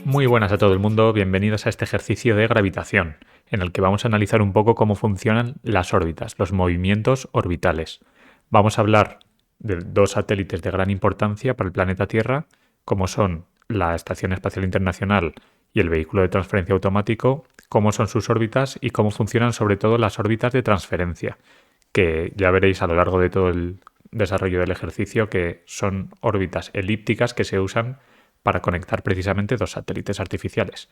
Muy buenas a todo el mundo, bienvenidos a este ejercicio de gravitación, en el que vamos a analizar un poco cómo funcionan las órbitas, los movimientos orbitales. Vamos a hablar de dos satélites de gran importancia para el planeta Tierra, como son la Estación Espacial Internacional y el vehículo de transferencia automático, cómo son sus órbitas y cómo funcionan sobre todo las órbitas de transferencia, que ya veréis a lo largo de todo el desarrollo del ejercicio que son órbitas elípticas que se usan para conectar precisamente dos satélites artificiales.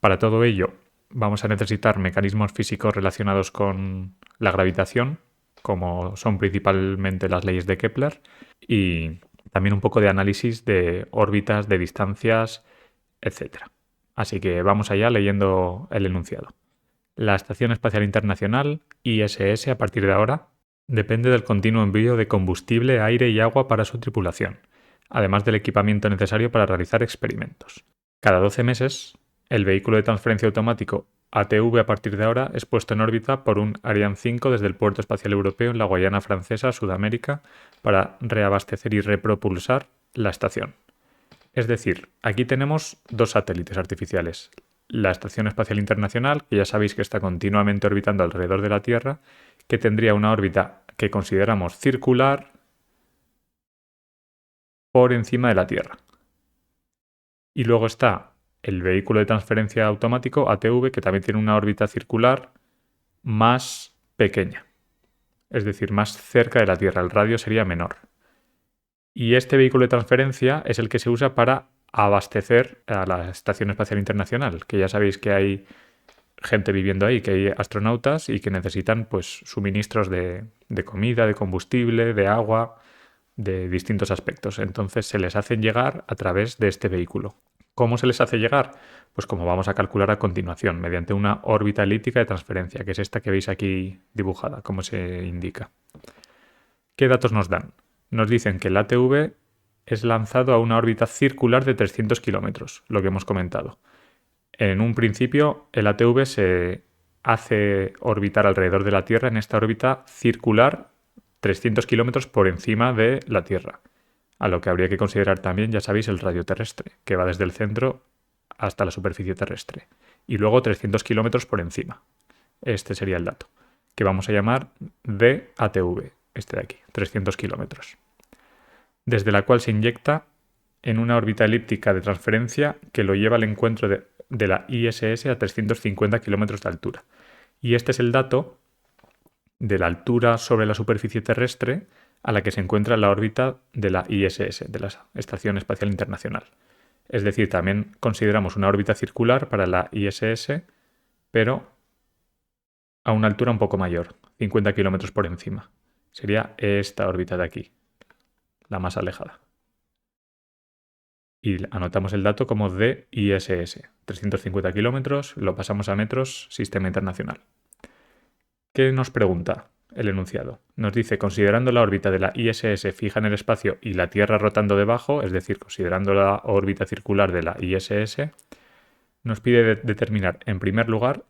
Para todo ello vamos a necesitar mecanismos físicos relacionados con la gravitación, como son principalmente las leyes de Kepler, y también un poco de análisis de órbitas, de distancias, etc. Así que vamos allá leyendo el enunciado. La Estación Espacial Internacional, ISS, a partir de ahora, depende del continuo envío de combustible, aire y agua para su tripulación, además del equipamiento necesario para realizar experimentos. Cada 12 meses, el vehículo de transferencia automático ATV a partir de ahora es puesto en órbita por un Ariane 5 desde el Puerto Espacial Europeo en la Guayana Francesa, Sudamérica, para reabastecer y repropulsar la estación. Es decir, aquí tenemos dos satélites artificiales. La Estación Espacial Internacional, que ya sabéis que está continuamente orbitando alrededor de la Tierra, que tendría una órbita que consideramos circular por encima de la Tierra. Y luego está el vehículo de transferencia automático, ATV, que también tiene una órbita circular más pequeña, es decir, más cerca de la Tierra, el radio sería menor. Y este vehículo de transferencia es el que se usa para abastecer a la Estación Espacial Internacional, que ya sabéis que hay gente viviendo ahí, que hay astronautas y que necesitan pues suministros de comida, de combustible, de agua, de distintos aspectos. Entonces se les hacen llegar a través de este vehículo. ¿Cómo se les hace llegar? Pues como vamos a calcular a continuación, mediante una órbita elíptica de transferencia, que es esta que veis aquí dibujada, como se indica. ¿Qué datos nos dan? Nos dicen que el ATV es lanzado a una órbita circular de 300 kilómetros, lo que hemos comentado. En un principio, el ATV se hace orbitar alrededor de la Tierra en esta órbita circular 300 kilómetros por encima de la Tierra, a lo que habría que considerar también, ya sabéis, el radio terrestre, que va desde el centro hasta la superficie terrestre, y luego 300 kilómetros por encima. Este sería el dato, que vamos a llamar DATV, este de aquí, 300 kilómetros, desde la cual se inyecta en una órbita elíptica de transferencia que lo lleva al encuentro de la ISS a 350 kilómetros de altura. Y este es el dato de la altura sobre la superficie terrestre a la que se encuentra la órbita de la ISS, de la Estación Espacial Internacional. Es decir, también consideramos una órbita circular para la ISS, pero a una altura un poco mayor, 50 kilómetros por encima. Sería esta órbita de aquí, la más alejada. Y anotamos el dato como DISS, 350 kilómetros, lo pasamos a metros, Sistema Internacional. ¿Qué nos pregunta el enunciado? Nos dice, considerando la órbita de la ISS fija en el espacio y la Tierra rotando debajo, es decir, considerando la órbita circular de la ISS, nos pide determinar, en primer lugar,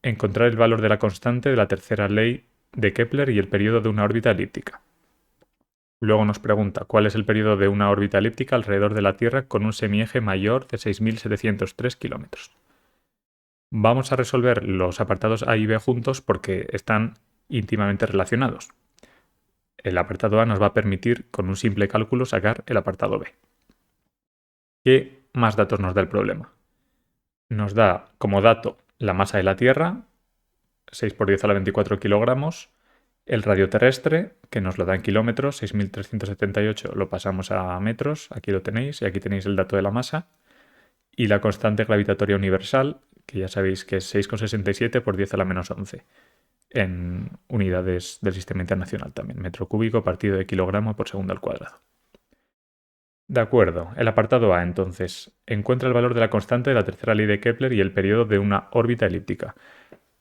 encontrar el valor de la constante de la tercera ley de Kepler y el periodo de una órbita elíptica. Luego nos pregunta cuál es el periodo de una órbita elíptica alrededor de la Tierra con un semieje mayor de 6.703 kilómetros. Vamos a resolver los apartados A y B juntos porque están íntimamente relacionados. El apartado A nos va a permitir, con un simple cálculo, sacar el apartado B. ¿Qué más datos nos da el problema? Nos da como dato la masa de la Tierra, 6 por 10 a la 24 kilogramos, el radio terrestre, que nos lo da en kilómetros, 6.378 lo pasamos a metros, aquí lo tenéis, y aquí tenéis el dato de la masa, y la constante gravitatoria universal, que ya sabéis que es 6,67 por 10 a la menos 11, en unidades del sistema internacional también, metro cúbico partido de kilogramo por segundo al cuadrado. De acuerdo, el apartado A entonces encuentra el valor de la constante de la tercera ley de Kepler y el periodo de una órbita elíptica.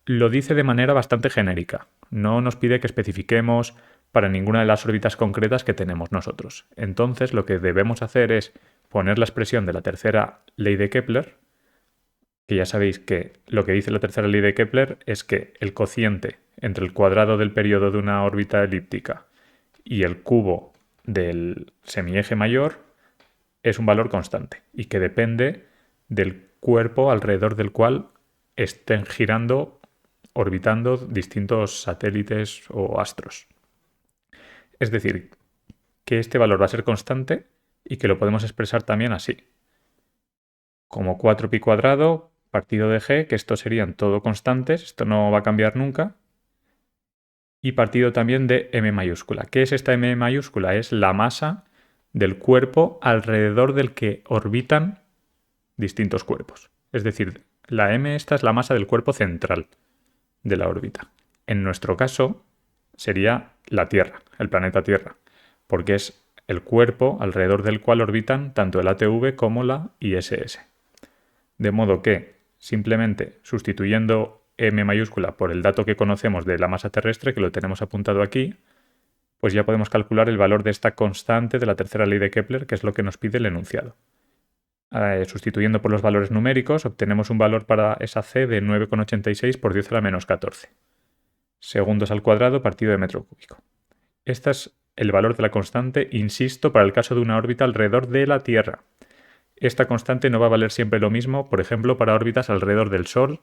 Lo dice de manera bastante genérica, no nos pide que especifiquemos para ninguna de las órbitas concretas que tenemos nosotros. Entonces lo que debemos hacer es poner la expresión de la tercera ley de Kepler, que ya sabéis que lo que dice la tercera ley de Kepler es que el cociente entre el cuadrado del periodo de una órbita elíptica y el cubo del semieje mayor es un valor constante y que depende del cuerpo alrededor del cual estén girando, orbitando distintos satélites o astros. Es decir, que este valor va a ser constante y que lo podemos expresar también así. Como 4pi cuadrado partido de g, que estos serían todo constantes, esto no va a cambiar nunca, y partido también de m mayúscula. ¿Qué es esta m mayúscula? Es la masa del cuerpo alrededor del que orbitan distintos cuerpos. Es decir, la m esta es la masa del cuerpo central de la órbita. En nuestro caso sería la Tierra, el planeta Tierra, porque es el cuerpo alrededor del cual orbitan tanto el ATV como la ISS. De modo que, simplemente sustituyendo m mayúscula por el dato que conocemos de la masa terrestre, que lo tenemos apuntado aquí, pues ya podemos calcular el valor de esta constante de la tercera ley de Kepler, que es lo que nos pide el enunciado. Sustituyendo por los valores numéricos, obtenemos un valor para esa c de 9,86 por 10 a la menos 14 segundos al cuadrado partido de metro cúbico. Este es el valor de la constante, insisto, para el caso de una órbita alrededor de la Tierra. Esta constante no va a valer siempre lo mismo, por ejemplo, para órbitas alrededor del Sol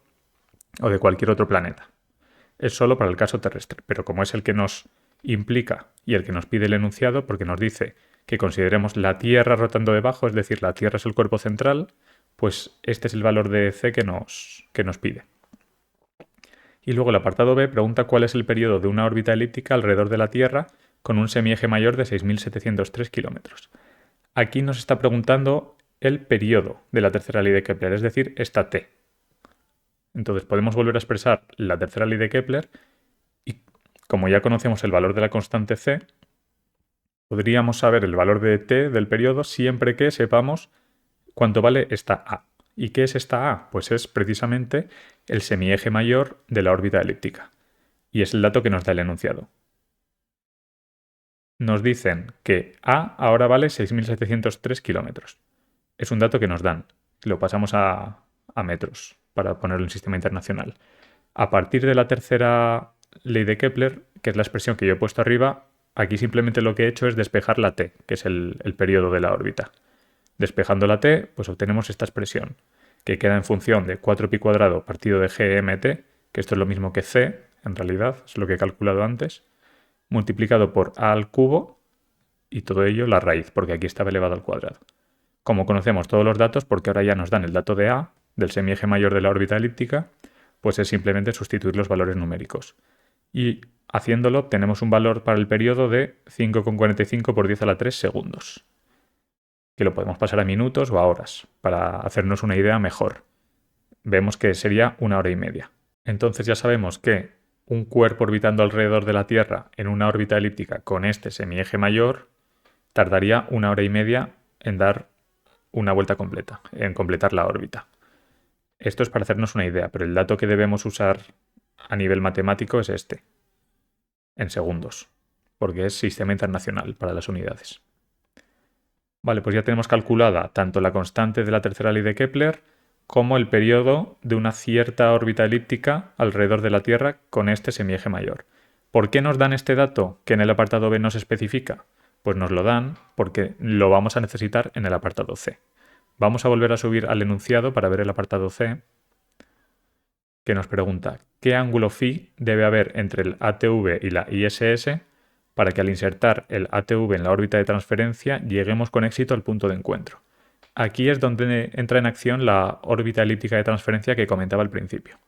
o de cualquier otro planeta. Es solo para el caso terrestre, pero como es el que nos implica y el que nos pide el enunciado, porque nos dice que consideremos la Tierra rotando debajo, es decir, la Tierra es el cuerpo central, pues este es el valor de c que nos pide. Y luego el apartado B pregunta cuál es el periodo de una órbita elíptica alrededor de la Tierra con un semieje mayor de 6.703 kilómetros. Aquí nos está preguntando el periodo de la tercera ley de Kepler, es decir, esta t. Entonces podemos volver a expresar la tercera ley de Kepler y como ya conocemos el valor de la constante c, podríamos saber el valor de t del periodo siempre que sepamos cuánto vale esta a. ¿Y qué es esta a? Pues es precisamente el semieje mayor de la órbita elíptica. Y es el dato que nos da el enunciado. Nos dicen que a ahora vale 6.703 kilómetros. Es un dato que nos dan. Lo pasamos a metros para ponerlo en sistema internacional. A partir de la tercera ley de Kepler, que es la expresión que yo he puesto arriba, aquí simplemente lo que he hecho es despejar la t, que es el periodo de la órbita. Despejando la t, pues obtenemos esta expresión, que queda en función de 4pi cuadrado partido de gmt, que esto es lo mismo que c, en realidad, es lo que he calculado antes, multiplicado por a al cubo y todo ello la raíz, porque aquí estaba elevado al cuadrado. Como conocemos todos los datos, porque ahora ya nos dan el dato de a, del semieje mayor de la órbita elíptica, pues es simplemente sustituir los valores numéricos. Y haciéndolo obtenemos un valor para el periodo de 5,45 por 10 a la 3 segundos. Que lo podemos pasar a minutos o a horas, para hacernos una idea mejor. Vemos que sería 1 hora y media. Entonces ya sabemos que un cuerpo orbitando alrededor de la Tierra en una órbita elíptica con este semieje mayor tardaría 1 hora y media en dar una vuelta completa, en completar la órbita. Esto es para hacernos una idea, pero el dato que debemos usar a nivel matemático es este, en segundos, porque es sistema internacional para las unidades. Vale, pues ya tenemos calculada tanto la constante de la tercera ley de Kepler como el periodo de una cierta órbita elíptica alrededor de la Tierra con este semieje mayor. ¿Por qué nos dan este dato que en el apartado B no se especifica? Pues nos lo dan porque lo vamos a necesitar en el apartado C. Vamos a volver a subir al enunciado para ver el apartado C, que nos pregunta ¿qué ángulo phi debe haber entre el ATV y la ISS para que al insertar el ATV en la órbita de transferencia lleguemos con éxito al punto de encuentro? Aquí es donde entra en acción la órbita elíptica de transferencia que comentaba al principio.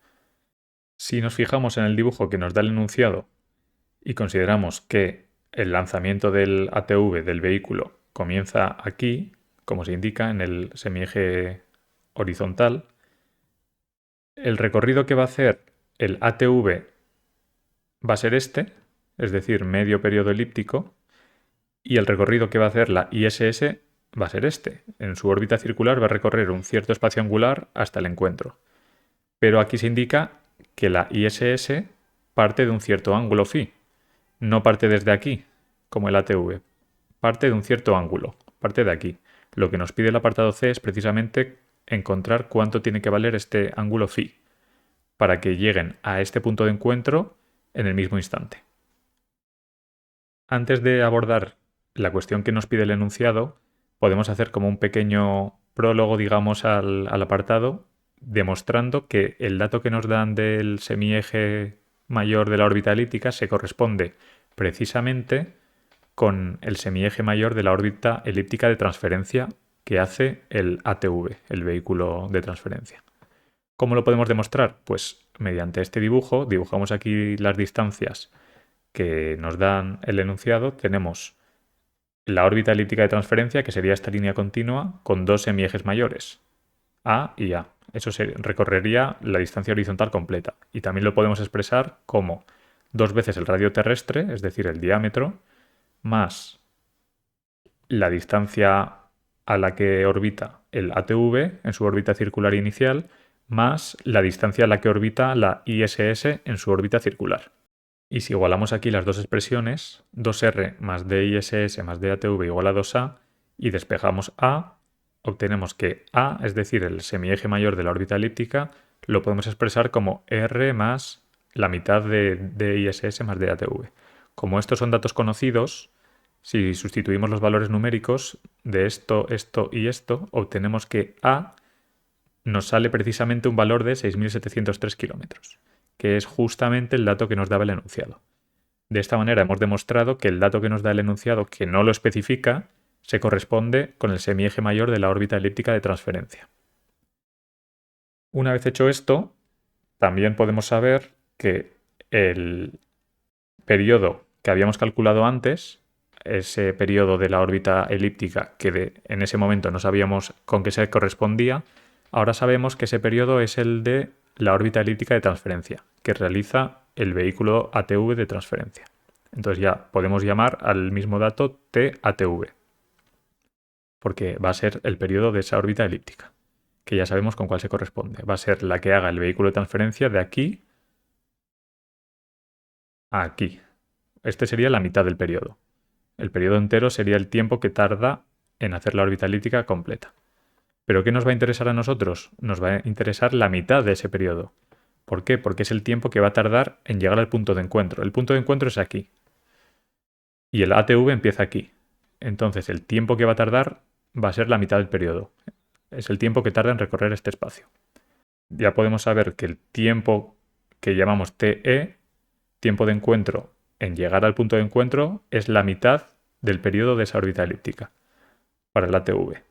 Si nos fijamos en el dibujo que nos da el enunciado y consideramos que el lanzamiento del ATV del vehículo comienza aquí, como se indica en el semieje horizontal, el recorrido que va a hacer el ATV va a ser este, es decir, medio periodo elíptico, y el recorrido que va a hacer la ISS va a ser este. En su órbita circular va a recorrer un cierto espacio angular hasta el encuentro. Pero aquí se indica que la ISS parte de un cierto ángulo phi. No parte desde aquí, como el ATV. Parte de un cierto ángulo, parte de aquí. Lo que nos pide el apartado C es precisamente encontrar cuánto tiene que valer este ángulo phi para que lleguen a este punto de encuentro en el mismo instante. Antes de abordar la cuestión que nos pide el enunciado, podemos hacer como un pequeño prólogo, digamos, al apartado, demostrando que el dato que nos dan del semieje mayor de la órbita elíptica se corresponde precisamente con el semieje mayor de la órbita elíptica de transferencia que hace el ATV, el vehículo de transferencia. ¿Cómo lo podemos demostrar? Pues mediante este dibujo, dibujamos aquí las distancias que nos dan el enunciado, tenemos la órbita elíptica de transferencia, que sería esta línea continua, con dos semiejes mayores, A y A. Eso recorrería la distancia horizontal completa. Y también lo podemos expresar como 2 veces el radio terrestre, es decir, el diámetro, más la distancia a la que orbita el ATV en su órbita circular inicial, más la distancia a la que orbita la ISS en su órbita circular. Y si igualamos aquí las dos expresiones, 2R más DISS más DATV igual a 2A, y despejamos A, obtenemos que A, es decir, el semieje mayor de la órbita elíptica, lo podemos expresar como R más la mitad de DISS más DATV. Como estos son datos conocidos, si sustituimos los valores numéricos de esto, esto y esto, obtenemos que A nos sale precisamente un valor de 6.703 kilómetros, que es justamente el dato que nos daba el enunciado. De esta manera hemos demostrado que el dato que nos da el enunciado, que no lo especifica, se corresponde con el semieje mayor de la órbita elíptica de transferencia. Una vez hecho esto, también podemos saber que el periodo que habíamos calculado antes, ese periodo de la órbita elíptica que en ese momento no sabíamos con qué se correspondía, ahora sabemos que ese periodo es el de la órbita elíptica de transferencia, que realiza el vehículo ATV de transferencia. Entonces ya podemos llamar al mismo dato TATV, porque va a ser el periodo de esa órbita elíptica, que ya sabemos con cuál se corresponde. Va a ser la que haga el vehículo de transferencia de aquí a aquí. Este sería la mitad del periodo. El periodo entero sería el tiempo que tarda en hacer la órbita elíptica completa. ¿Pero qué nos va a interesar a nosotros? Nos va a interesar la mitad de ese periodo. ¿Por qué? Porque es el tiempo que va a tardar en llegar al punto de encuentro. El punto de encuentro es aquí. Y el ATV empieza aquí. Entonces el tiempo que va a tardar va a ser la mitad del periodo. Es el tiempo que tarda en recorrer este espacio. Ya podemos saber que el tiempo que llamamos TE, tiempo de encuentro en llegar al punto de encuentro, es la mitad del periodo de esa órbita elíptica para el ATV.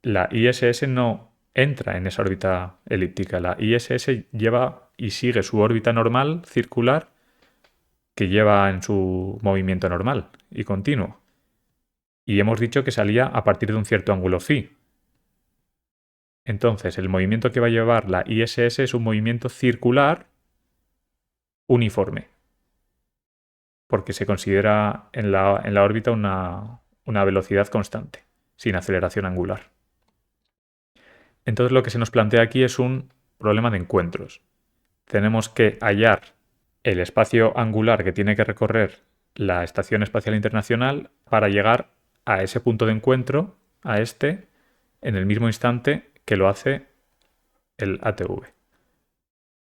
La ISS no entra en esa órbita elíptica. La ISS lleva y sigue su órbita normal, circular, que lleva en su movimiento normal y continuo. Y hemos dicho que salía a partir de un cierto ángulo phi. Entonces, el movimiento que va a llevar la ISS es un movimiento circular uniforme, porque se considera en la órbita una velocidad constante, sin aceleración angular. Entonces lo que se nos plantea aquí es un problema de encuentros. Tenemos que hallar el espacio angular que tiene que recorrer la Estación Espacial Internacional para llegar a ese punto de encuentro, a este, en el mismo instante que lo hace el ATV.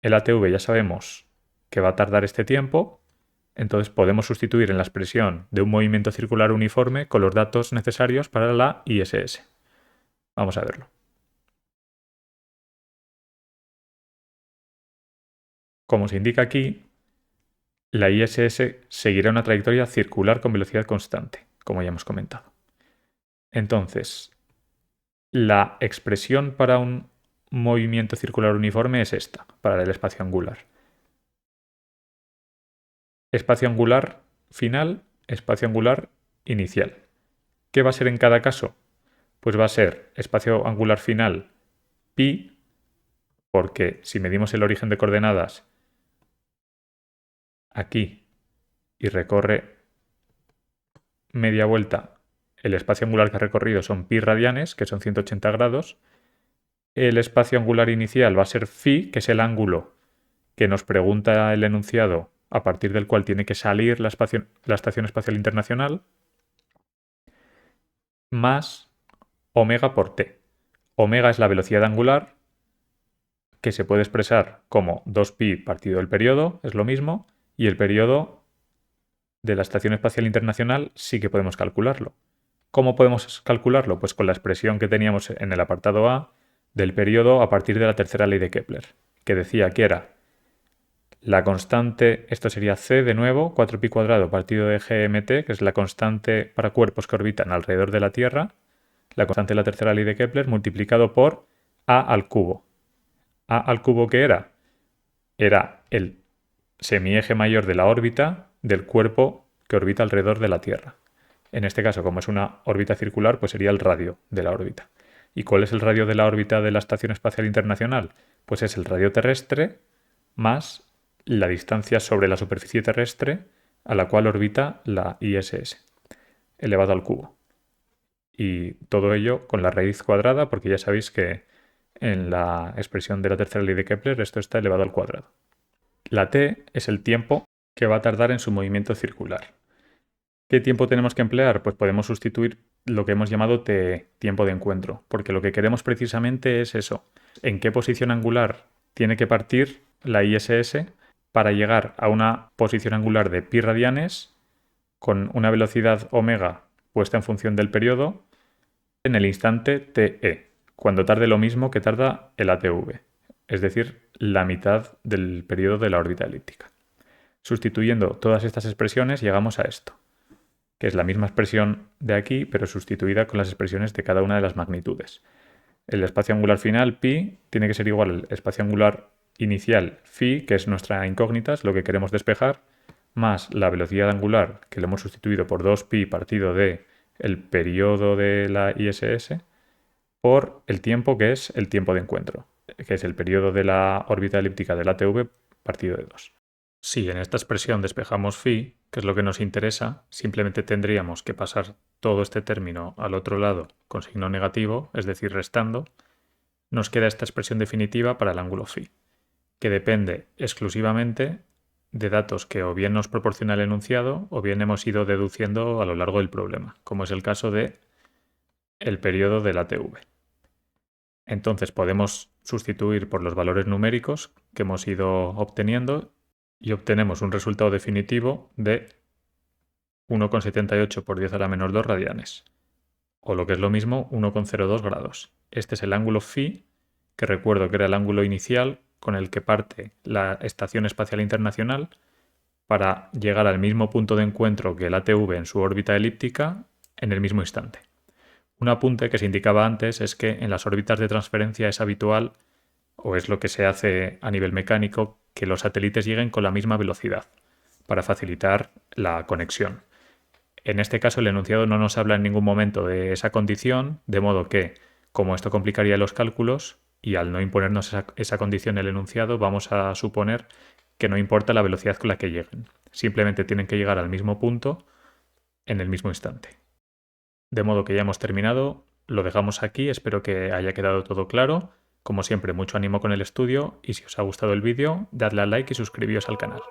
El ATV ya sabemos que va a tardar este tiempo, entonces podemos sustituir en la expresión de un movimiento circular uniforme con los datos necesarios para la ISS. Vamos a verlo. Como se indica aquí, la ISS seguirá una trayectoria circular con velocidad constante, como ya hemos comentado. Entonces, la expresión para un movimiento circular uniforme es esta, para el espacio angular. Espacio angular final, espacio angular inicial. ¿Qué va a ser en cada caso? Pues va a ser espacio angular final pi, porque si medimos el origen de coordenadas aquí y recorre media vuelta, el espacio angular que ha recorrido son pi radianes, que son 180 grados. El espacio angular inicial va a ser phi, que es el ángulo que nos pregunta el enunciado a partir del cual tiene que salir la Estación Espacial Internacional, más omega por t. Omega es la velocidad angular, que se puede expresar como 2pi partido del periodo, es lo mismo, y el periodo de la Estación Espacial Internacional sí que podemos calcularlo. ¿Cómo podemos calcularlo? Pues con la expresión que teníamos en el apartado A del periodo a partir de la tercera ley de Kepler, que decía que era la constante, esto sería C de nuevo, 4pi cuadrado partido de GMT, que es la constante para cuerpos que orbitan alrededor de la Tierra, la constante de la tercera ley de Kepler, multiplicado por A al cubo. ¿A al cubo qué era? Era el semieje mayor de la órbita del cuerpo que orbita alrededor de la Tierra. En este caso, como es una órbita circular, pues sería el radio de la órbita. ¿Y cuál es el radio de la órbita de la Estación Espacial Internacional? Pues es el radio terrestre más la distancia sobre la superficie terrestre a la cual orbita la ISS, elevado al cubo. Y todo ello con la raíz cuadrada, porque ya sabéis que en la expresión de la tercera ley de Kepler esto está elevado al cuadrado. La t es el tiempo que va a tardar en su movimiento circular. ¿Qué tiempo tenemos que emplear? Pues podemos sustituir lo que hemos llamado tiempo de encuentro, porque lo que queremos precisamente es eso, en qué posición angular tiene que partir la ISS para llegar a una posición angular de pi radianes con una velocidad omega puesta en función del periodo en el instante TE, cuando tarde lo mismo que tarda el ATV, es decir, la mitad del periodo de la órbita elíptica. Sustituyendo todas estas expresiones llegamos a esto, que es la misma expresión de aquí, pero sustituida con las expresiones de cada una de las magnitudes. El espacio angular final, pi, tiene que ser igual al espacio angular inicial, phi, que es nuestra incógnita, es lo que queremos despejar, más la velocidad angular, que lo hemos sustituido por 2pi partido de el periodo de la ISS, por el tiempo que es el tiempo de encuentro, que es el periodo de la órbita elíptica del ATV partido de 2. Si en esta expresión despejamos phi, que es lo que nos interesa, simplemente tendríamos que pasar todo este término al otro lado con signo negativo, es decir, restando. Nos queda esta expresión definitiva para el ángulo phi, que depende exclusivamente de datos que o bien nos proporciona el enunciado o bien hemos ido deduciendo a lo largo del problema, como es el caso de el periodo del ATV. Entonces podemos sustituir por los valores numéricos que hemos ido obteniendo y obtenemos un resultado definitivo de 1,78 por 10 a la menor 2 radianes, o lo que es lo mismo, 1,02 grados. Este es el ángulo phi, que recuerdo que era el ángulo inicial con el que parte la Estación Espacial Internacional para llegar al mismo punto de encuentro que el ATV en su órbita elíptica en el mismo instante. Un apunte que se indicaba antes es que en las órbitas de transferencia es habitual, o es lo que se hace a nivel mecánico, que los satélites lleguen con la misma velocidad para facilitar la conexión. En este caso el enunciado no nos habla en ningún momento de esa condición, de modo que, como esto complicaría los cálculos, y al no imponernos esa condición en el enunciado, vamos a suponer que no importa la velocidad con la que lleguen. Simplemente tienen que llegar al mismo punto en el mismo instante. De modo que ya hemos terminado, lo dejamos aquí, espero que haya quedado todo claro. Como siempre, mucho ánimo con el estudio y si os ha gustado el vídeo, dadle al like y suscribíos al canal.